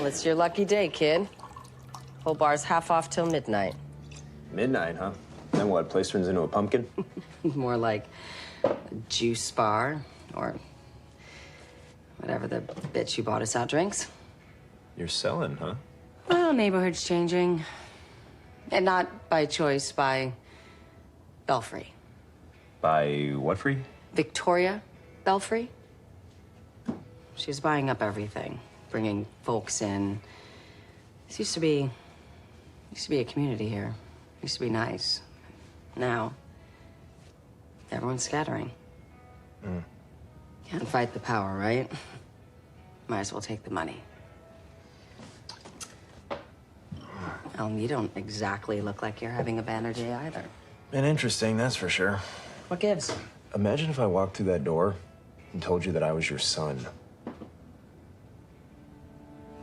it's your lucky day, kid. Whole bar's half off till midnight. Midnight, huh? Then what, place turns into a pumpkin? More like a juice bar, or whatever the bitch you bought us out drinks. You're selling, huh? Well, neighborhood's changing. And not by choice, by Belfry. By what free? Victoria Belfry. She's buying up everything, bringing folks in. This used to be a community here. Used to be nice. Now, everyone's scattering. Can't fight the power, right? Might as well take the money. You don't exactly look like you're having a banner day either. Been interesting, that's for sure. What gives? Imagine if I walked through that door and told you that I was your son.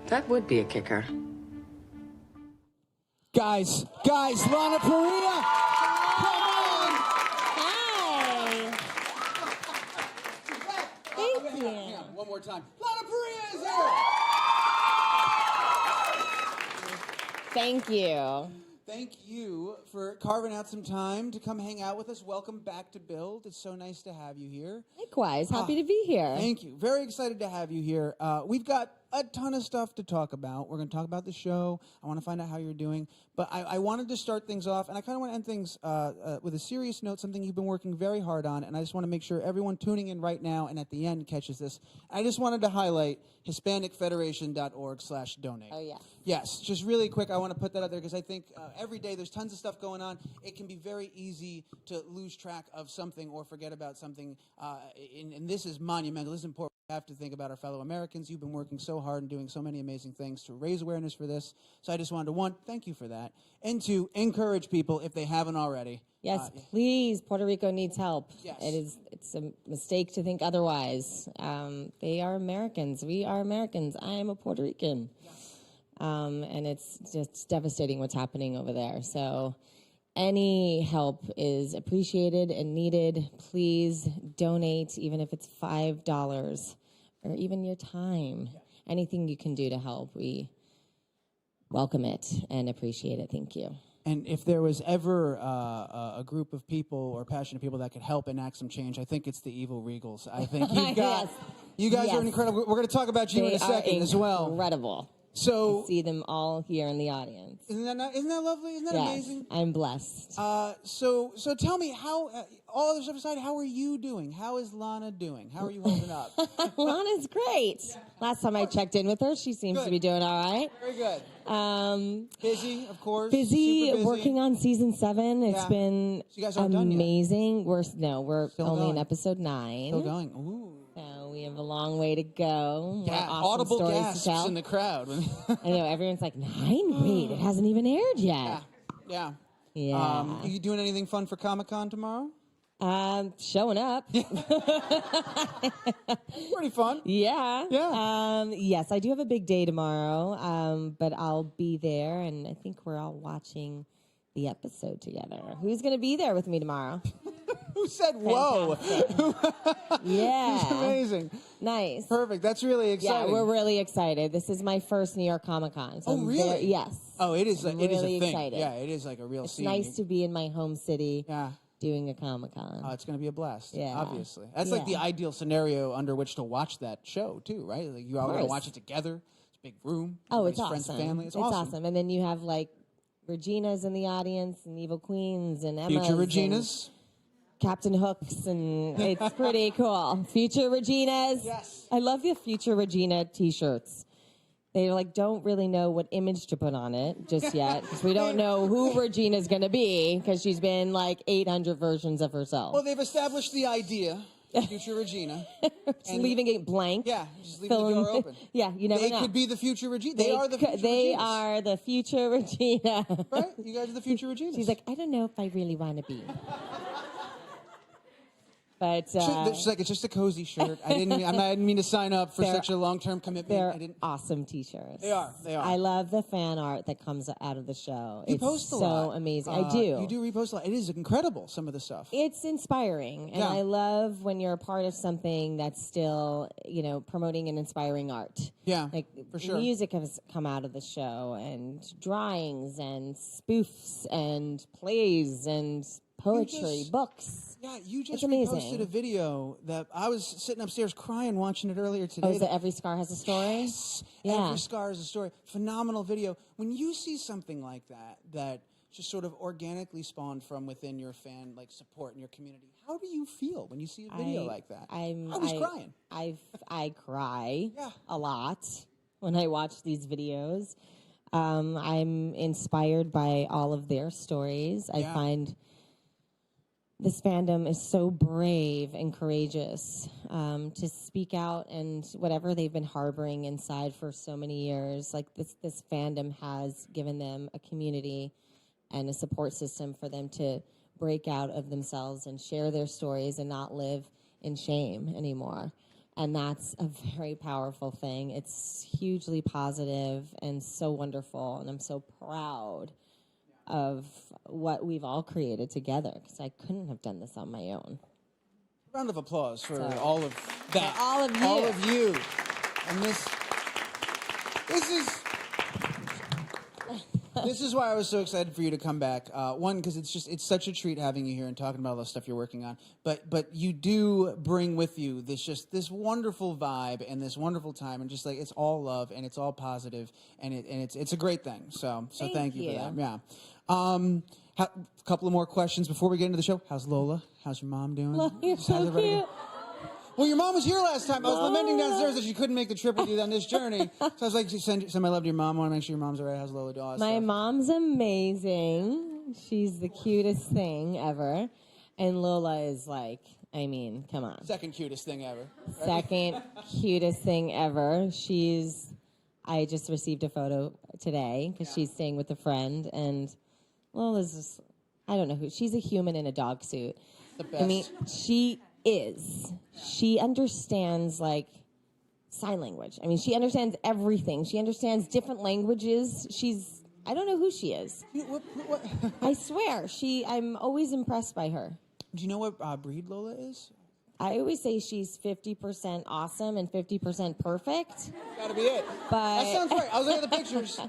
That would be a kicker. Guys, Lana Parrilla! Come on! Hi. Thank you. Hang on, one more time. Lana Parrilla is here! Thank you. Thank you for carving out some time to come hang out with us. Welcome back to Build. It's so nice to have you here. Likewise, happy to be here. Thank you. Very excited to have you here. We've got a ton of stuff to talk about. We're going to talk about the show. I want to find out how you're doing. But I wanted to start things off, and I kind of want to end things with a serious note, something you've been working very hard on, and I just want to make sure everyone tuning in right now and at the end catches this. I just wanted to highlight HispanicFederation.org/donate. Oh, yeah. Yes, just really quick, I want to put that out there because I think every day there's tons of stuff going on. It can be very easy to lose track of something or forget about something, and this is monumental. This is important. We have to think about our fellow Americans. You've been working so hard and doing so many amazing things to raise awareness for this. So I just wanted to, one, thank you for that, and two, encourage people, if they haven't already. Yes, please. Puerto Rico needs help. Yes. It's a mistake to think otherwise. They are Americans. We are Americans. I am a Puerto Rican. And it's just devastating what's happening over there. So any help is appreciated and needed. Please donate, even if it's $5 or even your time. Anything you can do to help, we welcome it and appreciate it. Thank you. And if there was ever a group of people or passionate people that could help enact some change, I think it's the Evil Regals. I think you've got, Yes. you guys Yes. are incredible. We're going to talk about you in a second as well. Incredible. So, I see them all here in the audience. isn't that lovely? Isn't that Yes, amazing? I'm blessed. So tell me, how, all other stuff aside, how are you doing? How is Lana doing? How are you holding up? Lana's great. Let's Last time I checked in with her, she seems to be doing all right. Very good. Busy, of course. Busy, Super busy. working on season 7. It's been So you guys aren't done yet? amazing. We're only going. in episode 9. Still going. Ooh. So we have a long way to go. Yeah, Awesome audible stories to gasps tell. in the crowd. I know, everyone's like, 9? Wait, it hasn't even aired yet. Yeah. Yeah. Are you doing anything fun for Comic-Con tomorrow? Showing up. Pretty fun. Yeah. Yeah. Yes, I do have a big day tomorrow, but I'll be there, and I think we're all watching the episode together. Who's going to be there with me tomorrow? Who said whoa? Yeah. It's amazing. Nice. Perfect. That's really exciting. Yeah, we're really excited. This is my first New York Comic Con. So I'm really? yes. Oh, it is. I'm It is really a thing. excited. Yeah, it is like a real It's scene. nice to be in my home city. Yeah. Doing a Comic-Con. Oh, it's going to be a blast. Yeah. Obviously. That's like the ideal scenario under which to watch that show, too, right? Like you all going to watch it together. It's a big room. Oh, it's Everybody's awesome. Friends and family. It's awesome. awesome. And then you have like Regina's in the audience, and Evil Queens, and Emma's. Future Regina's. Captain Hooks, and it's pretty cool. Future Regina's. Yes. I love the Future Regina t-shirts. They like don't really know what image to put on it just yet, because we don't know who Regina's going to be, because she's been like 800 versions of herself. Well, they've established the idea, Future Regina. Just leaving it blank. Yeah, just leaving the door open. Yeah, you never know. They could be the Future Regina. They are the Future They Reginas. are the Future Regina. Right? You guys are the Future Reginas. She's like, I don't know if I really want to be. But She's like, it's just a cozy shirt. I didn't mean to sign up for such a long-term commitment. They're awesome T-shirts. They are. I love the fan art that comes out of the show. You it's post a so lot. amazing. I do. You do repost a lot. It is incredible, some of the stuff. It's inspiring, and I love when you're a part of something that's still, promoting and inspiring art. Yeah, like for sure. Music has come out of the show, and drawings, and spoofs, and plays, and poetry, books. Yeah, you just amazing. reposted a video that I was sitting upstairs crying watching it earlier today. Oh, is it Every Scar Has a Story? Yes, yeah. Every Scar Has a Story. Phenomenal video. When you see something like that just sort of organically spawned from within your fan support in your community, how do you feel when you see a video like that? I was crying. I cry Yeah. a lot when I watch these videos. I'm inspired by all of their stories. I find this fandom is so brave and courageous to speak out, and whatever they've been harboring inside for so many years, like this fandom has given them a community and a support system for them to break out of themselves and share their stories and not live in shame anymore. And that's a very powerful thing. It's hugely positive and so wonderful, and I'm so proud of what we've all created together, because I couldn't have done this on my own. Round of applause for all of that. For all of you. All of you. And this is why I was so excited for you to come back. One, because it's such a treat having you here and talking about all the stuff you're working on. But you do bring with you this wonderful vibe and this wonderful time, and just it's all love and it's all positive, and it's a great thing. So thank you for that. Yeah. A couple of more questions before we get into the show. How's Lola? How's your mom doing? Lola, you're so cute. Well, your mom was here last time. I was lamenting downstairs that she couldn't make the trip with you on this journey. So I was like, send my love to your mom. I want to make sure your mom's all right. How's Lola doing? My mom's amazing. She's the cutest thing ever. And Lola is come on. Second cutest thing ever. Right? Second cutest thing ever. I just received a photo today because she's staying with a friend, and Lola's just, I don't know who. She's a human in a dog suit. The best. I mean, she is. She understands sign language. I mean, she understands everything. She understands different languages. I don't know who she is. What? I swear, I'm always impressed by her. Do you know what breed Lola is? I always say she's 50% awesome and 50% perfect. Gotta be it. But that sounds right. I was looking at the pictures.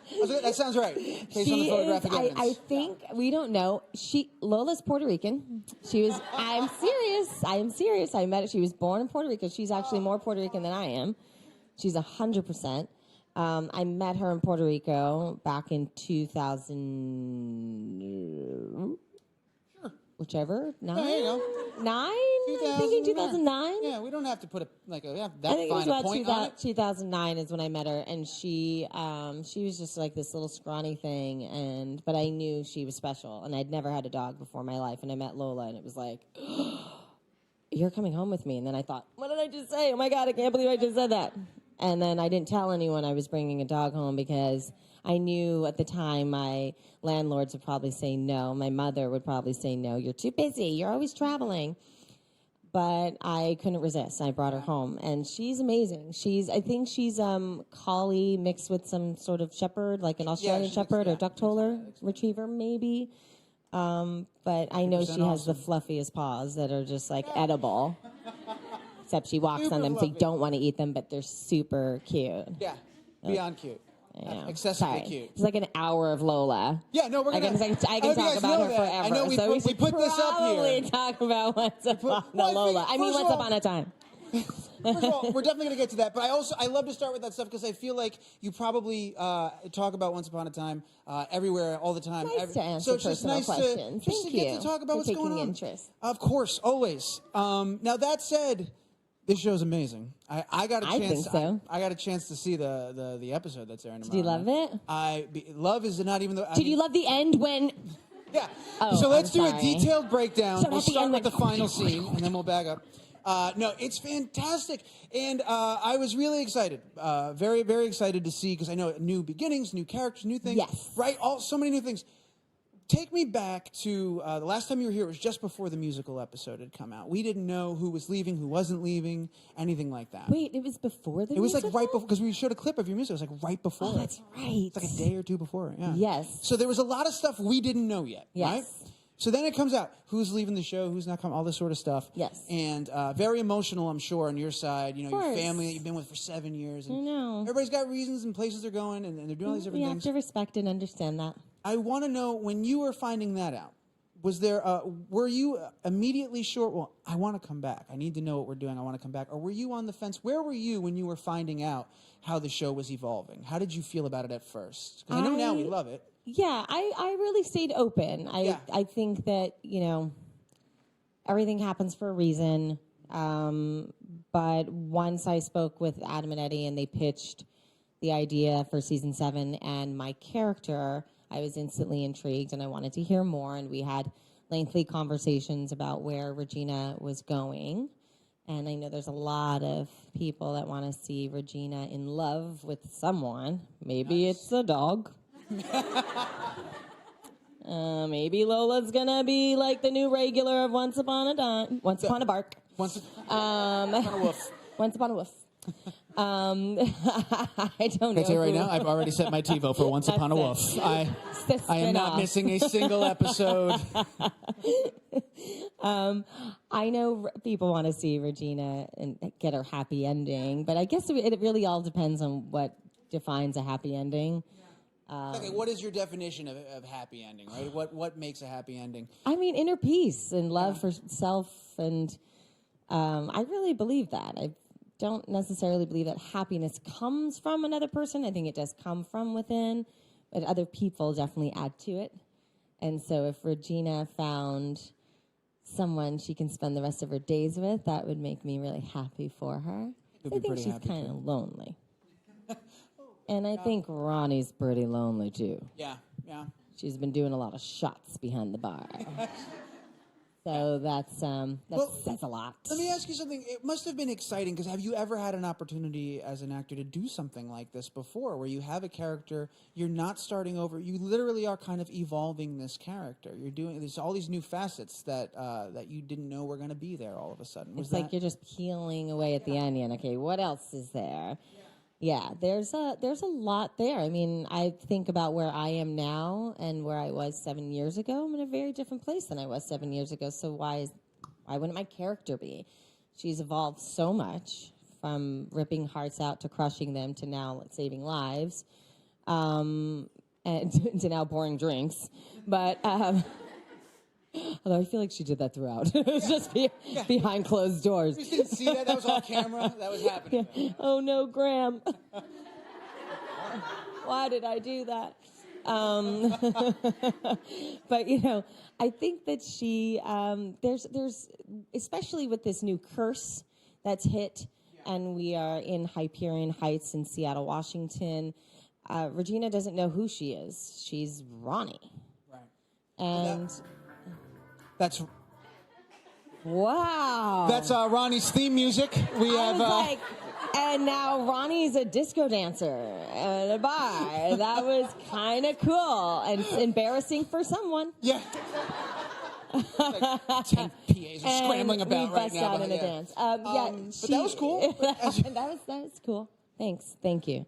That sounds right. Based on the photographic evidence. I think, we don't know. Lola's Puerto Rican. I'm serious. I am serious. I met her. She was born in Puerto Rico. She's actually more Puerto Rican than I am. She's 100%. I met her in Puerto Rico back in 2000. Whichever, 9? There you go. 9? I'm thinking 2009. Yeah, we don't have to put that I think it fine was a about point on it. 2009 is when I met her, and she was just like this little scrawny thing, but I knew she was special, and I'd never had a dog before in my life, and I met Lola, and it was like, you're coming home with me, and then I thought, what did I just say? Oh my God, I can't believe I just said that. And then I didn't tell anyone I was bringing a dog home because I knew at the time my landlords would probably say no. My mother would probably say no. You're too busy. You're always traveling. But I couldn't resist. I brought her home, and she's amazing. I think she's collie mixed with some sort of shepherd, like an Australian shepherd or duck-toller retriever, maybe. But I know she has the fluffiest paws that are just edible. Except she walks on them, so you don't want to eat them, but they're super cute. Yeah, beyond cute. Yeah. Excessively cute. It's like an hour of Lola. Yeah, no, we're going to... I can talk about her forever. I know we put this up here. Probably talk about Once Upon a Lola. Once Upon a Time. First of all, we're definitely going to get to that, but I love to start with that stuff because I feel like you probably talk about Once Upon a Time everywhere, all the time. Nice to answer so it's just nice questions. to get to talk about what's going on. Interest. Of course, always. Now that said, this show's amazing. I got a chance. I think so. I got a chance to see the episode that's airing tomorrow. Did you love it? Love is not even the. Did you love the end when? Yeah. Oh, so let's do a sorry. detailed breakdown. So we'll at the start end, with the final scene, and then we'll back up. No, it's fantastic, and I was really excited, very, very excited to see, because I know new beginnings, new characters, new things. Yes. Right? So many new things. Take me back to the last time you were here. It was just before the musical episode had come out. We didn't know who was leaving, who wasn't leaving, anything like that. Wait, it was before the musical? It was like right before, because we showed a clip of your musical. It was like right before. Oh, that's right. It's like a day or two before. Yeah. Yes. So there was a lot of stuff we didn't know yet. Yes. Right? So then it comes out who's leaving the show, who's not coming, all this sort of stuff. Yes. And very emotional, I'm sure, on your side. You know, your course. family that you've been with for 7 years. And I know. Everybody's got reasons and places they're going, and they're doing all these different We things. have to respect and understand that. I want to know, when you were finding that out, was there, were you immediately sure, well, I want to come back. I need to know what we're doing. I want to come back. Or were you on the fence? Where were you when you were finding out how the show was evolving? How did you feel about it at first? Because I know now we love it. Yeah, I really stayed open. I think that, you know, everything happens for a reason. But once I spoke with Adam and Eddie and they pitched the idea for season 7 and my character, I was instantly intrigued and I wanted to hear more. And we had lengthy conversations about where Regina was going. And I know there's a lot of people that want to see Regina in love with someone. Maybe it's a dog. Maybe Lola's gonna be like the new regular of Once Upon a Bark. Once upon a woof. Once Upon a Woof. I don't know. Can I tell you right now, I've already set my TiVo for Once Upon a Woof. I am not missing a single episode. I know people want to see Regina and get her happy ending, but I guess it really all depends on what defines a happy ending. Okay, what is your definition of happy ending, right? What makes a happy ending? I mean, inner peace and love for self, and I really believe that. I don't necessarily believe that happiness comes from another person. I think it does come from within, but other people definitely add to it. And so if Regina found someone she can spend the rest of her days with, that would make me really happy for her. I think she's kind of lonely. And I think Ronnie's pretty lonely, too. Yeah. She's been doing a lot of shots behind the bar. So that says a lot. Let me ask you something. It must have been exciting, because have you ever had an opportunity as an actor to do something like this before, where you have a character, you're not starting over, you literally are kind of evolving this character. You're doing, there's all these new facets that you didn't know were going to be there all of a sudden. It's like you're just peeling away at the onion. Okay, what else is there? Yeah, there's a lot there. I mean, I think about where I am now and where I was 7 years ago. I'm in a very different place than I was 7 years ago. So why wouldn't my character be? She's evolved so much, from ripping hearts out to crushing them to now saving lives, and to now pouring drinks. But although I feel like she did that throughout. It was just behind closed doors. You didn't see that? That was on camera? That was happening. Yeah. Oh, no, Graham. Why did I do that? But, you know, I think that she, there's, especially with this new curse that's hit, and we are in Hyperion Heights in Seattle, Washington, Regina doesn't know who she is. She's Ronnie. Right. And... That's wow. That's Ronnie's theme music. We have. And now Ronnie's a disco dancer at a bar. That was kind of cool and embarrassing for someone. Yeah. Like 10 PAs are scrambling about right now. Out in a dance. But that was cool. that was cool. Thanks. Thank you.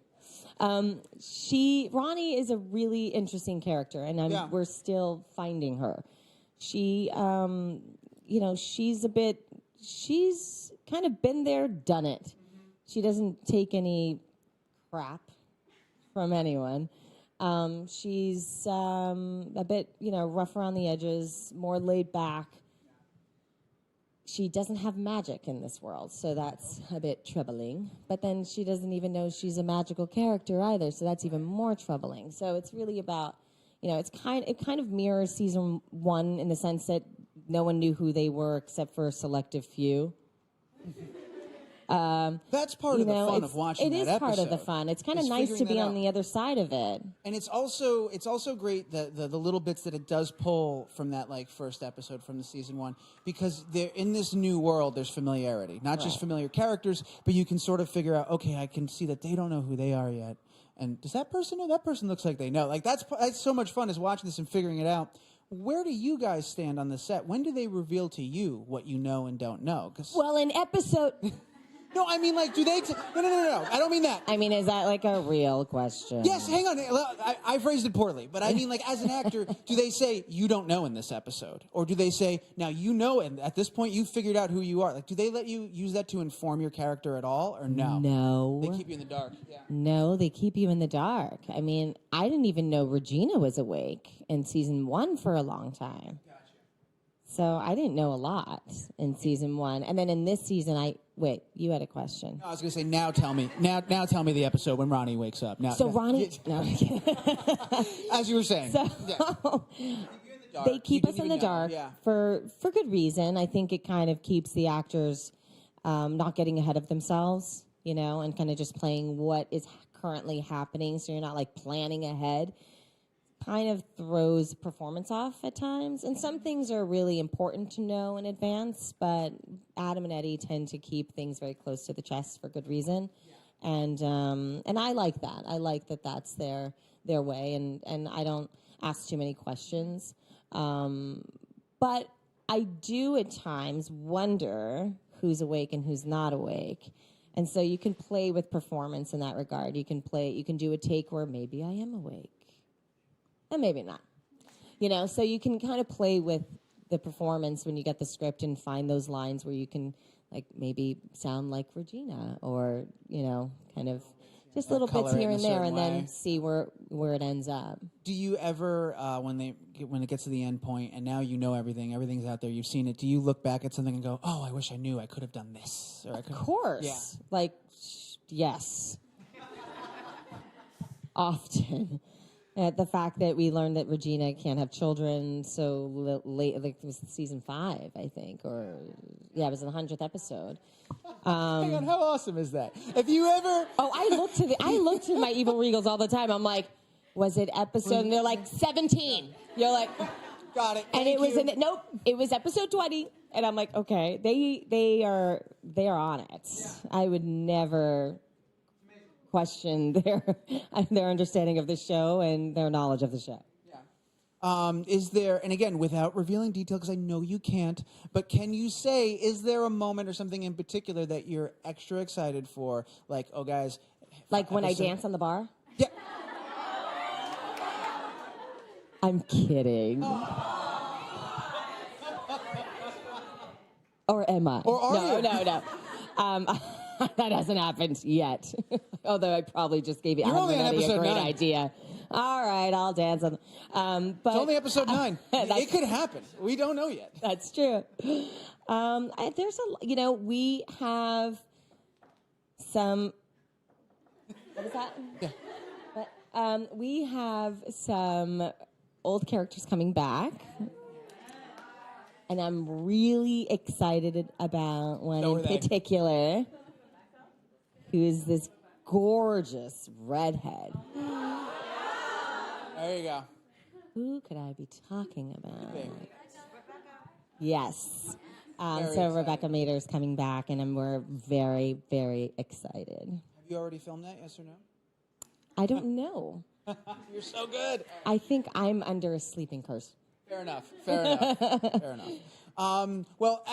Ronnie is a really interesting character, and we're still finding her. She, she's kind of been there, done it. She doesn't take any crap from anyone. She's a bit, rough around the edges, more laid back. She doesn't have magic in this world, so that's a bit troubling. But then she doesn't even know she's a magical character either, so that's even more troubling. So it's really about... it kind of mirrors season 1 in the sense that no one knew who they were except for a selective few. That's part of the fun of watching that episode. It is part of the fun. It's kind of nice to be on the other side of it. And it's also great the little bits that it does pull from that first episode from the season 1, because they're in this new world. There's familiarity, not just familiar characters, but you can sort of figure out, okay, I can see that they don't know who they are yet. And does that person know? That person looks like they know. Like, that's so much fun is watching this and figuring it out. Where do you guys stand on the set? When do they reveal to you what you know and don't know? Well, in episode... No, I mean, like, do they... No. I don't mean that. I mean, is that like a real question? Yes, hang on. I phrased it poorly. But I mean, like, as an actor, do they say, you don't know in this episode? Or do they say, now you know, and at this point, you figured out who you are? Like, do they let you use that to inform your character at all, or no? No. They keep you in the dark. Yeah. No, they keep you in the dark. I mean, I didn't even know Regina was awake in season 1 for a long time. Gotcha. So I didn't know a lot in season 1. And then in this season, wait, you had a question. No, I was going to say, now tell me the episode when Ronnie wakes up. Now, Ronnie... No. As you were saying. So, yeah. They keep us in the dark for good reason. I think it kind of keeps the actors not getting ahead of themselves, you know, and kind of just playing what is currently happening. So you're not like planning ahead. Kind of throws performance off at times. And some things are really important to know in advance, but Adam and Eddie tend to keep things very close to the chest for good reason. Yeah. And I like that. I like that that's their way, and I don't ask too many questions. But I do at times wonder who's awake and who's not awake. And so you can play with performance in that regard. You can do a take where maybe I am awake. And maybe not. You know, so you can kind of play with the performance when you get the script and find those lines where you can, like, maybe sound like Regina or, you know, kind of just little bits here and there and then see where it ends up. Do you ever, when it gets to the end point and now you know everything's out there, you've seen it, do you look back at something and go, oh, I wish I knew I could have done this? Or of course. Yeah. Like, yes. Often. The fact that we learned that Regina can't have children so late, like it was season 5, I think, or yeah, it was in the 100th episode. Hang on, how awesome is that? If you ever, I look to my evil regals all the time. I'm like, was it episode? And they're like 17. You're like, got it. And it was nope, it was episode 20. And I'm like, okay, they are on it. Yeah. I would never question their understanding of the show and their knowledge of the show. Yeah. Is there, and again, without revealing detail, because I know you can't, but can you say, is there a moment or something in particular that you're extra excited for? Like, oh, guys. Like when I dance on the bar? Yeah. I'm kidding. Or am I? Or are you? No. That hasn't happened yet. Although I probably just gave you a great idea. All right, I'll dance on. But it's only episode 9. It could happen. We don't know yet. That's true. We have some. What is that? Yeah. But, we have some old characters coming back. And I'm really excited about one in particular. Who's this gorgeous redhead. There you go. Who could I be talking about? Yes. So Rebecca Mader's coming back, and we're very, very excited. Have you already filmed that, yes or no? I don't know. You're so good. I think I'm under a sleeping curse. Fair enough. Well,